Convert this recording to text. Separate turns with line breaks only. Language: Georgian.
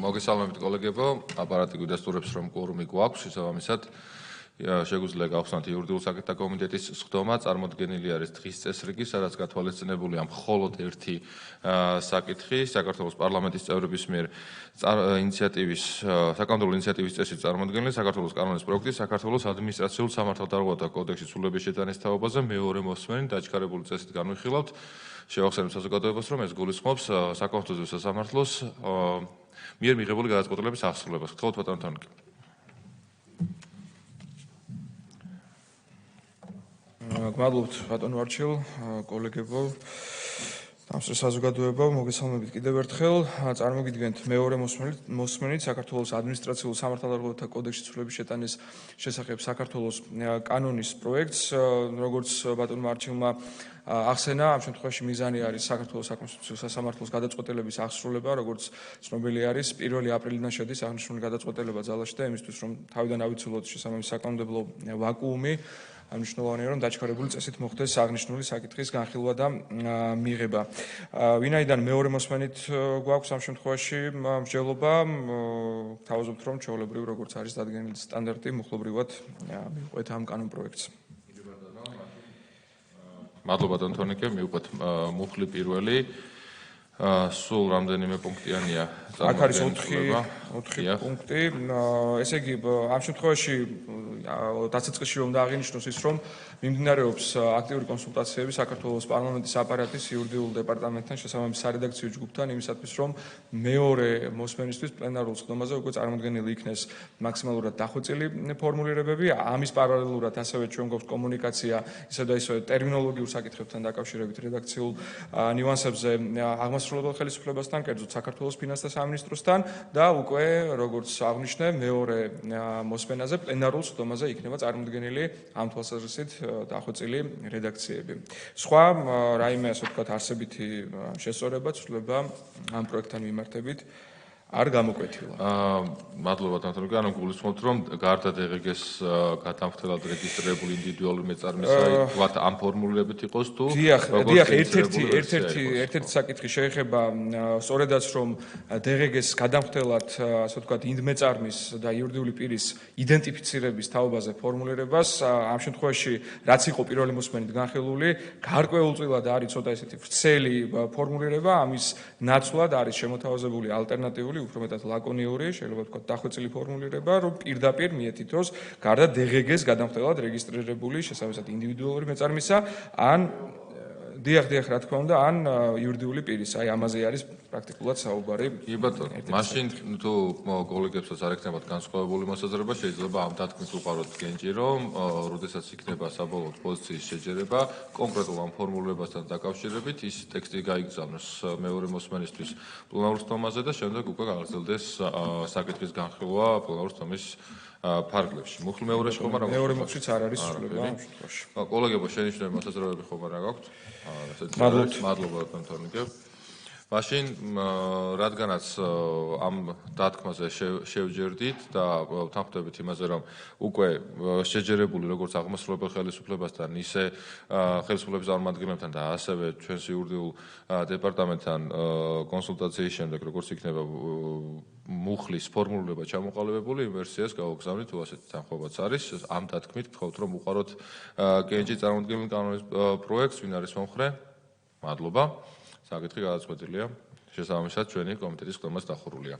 მოგესალმებით კოლეგებო, აპარატი გვიდასტურებს რომ კვორუმი გვაქვს, შესაბამისად შეგვიძლია გავხსნათ იურიდიულ საკითხთა კომიტეტის სხდომა, წარმოდგენილი არის დღის წესრიგი, სადაც გათვალისწინებულია მხოლოდ ერთი საკითხი, საქართველოს პარლამენტის წევრების მიერ საკანონმდებლო ინიციატივის წესის წარმოდგენილი, საქართველოს კანონის პროექტი, საქართველოს ადმინისტრაციულ სამართალდარღვევათა კოდექსის ცვლილების შეტანის თაობაზე მეორე მოსმენით დაჩქარებული წესით განვიხილავთ. შევახსენებთ საზოგადოებას, რომ ეს გულისხმობს საკონსტიტუციო სასამართლოს მიერ მიღებული გადაწყვეტილების აღსრულებას. გთხოვთ ბატონო თორნიკე.
გმადლობთ ბატონო არჩილ, კოლეგებო, დამსწრე საზოგადოებო, მოგესალმებით კიდევ ერთხელ. წარმოგიდგენთ მეორე მოსმენით საქართველოს ადმინისტრაციულ სამართალდარღვევათა კოდექსის ცვლილების შეტანის შესახებ საქართველოს კანონის პროექტს, როგორც ბატონმა არჩილმა ახსენა, ამ შემთხვევაში მიზანი არის საქართველოს საკონსტიტუციო სასამართლოს გადაწყვეტილების აღსრულება, როგორც ცნობილი არის, 1 აპრილიდან შედის აღნიშნული გადაწყვეტილება ძალაში და იმისთვის, რომ თავიდან ავიცილოთ შესაბამისი საკანონმდებლო ვაკუუმი, მნიშვნელოვანია, რომ დაჩქარებული წესით მოხდეს აღნიშნული საკითხის განხილვა და მიღება. ვინაიდან მეორე მოსმენით გვაქვს ამ შემთხვევაში მსჯელობა, გთავაზობთ, რომ ჩვეულებრივ, როგორც არის დადგენილი სტანდარტი, მუხლობრივად მივყვეთ ამ კანონპროექტს.
მადლობა ბატონო თორნიკე, მივყვეთ მუხლი პირველი. სულ რამდენიმე პუნქტიანია
აქ არის 4 პუნქტი. ესე იგი, ამ შემთხვევაში დასაწყისში რომ დააღინიშნოს ის, რომ მიმდინარეობს აქტიური კონსულტაციები საქართველოს პარლამენტის აპარატის იურიდიულ დეპარტამენტთან შესაბამის სარედაქციო ჯგუფთან იმისათვის, რომ მეორე მოსმენისთვის პლენარულ სხდომაზე უკვე წარმოდგენილი იქნეს მაქსიმალურად დახვეწილი ფორმულირებები. ამის პარალელურად ასევე ჩვენ გვაქვს კომუნიკაცია ისე და ისე ტერმინოლოგიურ საკითხებთან დაკავშირებით რედაქციულ ნიუანსებზე აღმასრულებელ ხელისუფლებასთან, კერძოდ საქართველოს ფინანსთა სამინისტროსთან და უკვე როგორც აღნიშნე მეორე მოსმენაზე პლენარულ სხდომაზე იქნება წარმოდგენილი ამ თვალსაზრისით დახვეწილი რედაქციები. სხვა რაიმე ასე ვთქვათ არსებითი შესწორება, ცვლილება ამ პროექტთან მიმართებით არ გამოკვეთილა.
მადლობა თორნიკე, ანუ გულისხმობთ, რომ გარდა DGG-ს გადამხდელად რეგისტრირებული ინდივიდუალური მეწარმისა, ვთქვათ, ამ ფორმულირებით იყოს თუ
დიახ, ერთ-ერთი საკითხი შეეხება სწორედაც რომ DGG-ს გადამხდელად, ასე ვთქვათ, ინდმეწარმის და იურიდიული პირის იდენტიფიცირების თაობაზე ფორმულირებას, ამ შემთხვევაში რაც იყო პირველი მოსმენით განხილული, გარკვეულწილად არის ცოტა ესეთი ვრცელი ფორმულირება, ამის ნაცვლად არის შემოთავაზებული ალტერნატიული უფრო მეტად ლაკონიური, შეიძლება ვთქვათ, დახვეწილი ფორმულირება, რომ პირდაპირ მიეთითოს გარდა DGG-ს გადამხდელად რეგისტრირებული შესაბამისად ინდივიდუალური მეწარმისა, ან დიახ, რა თქმა უნდა, ან იურიდიული პირის. აი ამაზე არის პრაქტიკულად საუბარი.
კი ბატონო, მაშინ თუ კოლეგებსაც არ ექნებათ განსხვავებული მოსაზრება, შეიძლება ამ დათქმის უყაროთ გენჯირო, როდესაც იქნება საბოლოო პოზიციის შეჯერება, კონკრეტულ ამ ფორმულირებასთან დაკავშირებით ის ტექსტი გაიგზავნოს მეორე მოსმენისთვის პლენარულ სხდომაზე და შემდეგ უკვე გაგრძელდეს საკითხის განხილვა პლენარულ სხდომის ფარგლებში. მუხლი მეორეში ხომ არა?
მეორე მოხშიც არ არის სრულება ამ შემთხვევაში.
კოლეგებო, შენიშნული მოსაზრებები ხომ არა გაქვთ? მადლობა ბატონო თორნიკე. მაშინ რადგანაც ამ დათქმაზე შევჯერდით და თანხმდებით იმაზე, რომ უკვე შეჯერებული როგორც აღმასრულებელ ხელისუფლებასთან, ისე ხელისუფლების წარმომადგენლებთან და ასევე ჩვენს იურიდიულ დეპარტამენტთან კონსულტაციის შემდეგ, როგორც იქნება მუხლის ფორმულირება ჩამოყალიბებული, იმ ვერსიას გავაგზავნით, თუ ასეთი თანხმობაც არის. ამ დათქმით გთხოვთ, რომ უყაროთ გენჯი წარმოდგენილ კანონის პროექტს, ვინ არის მომხრე? მადლობა. საკითხი გადაწყვეტილია. შესაბამისად ჩვენი კომიტეტის სხდომაც დახურულია.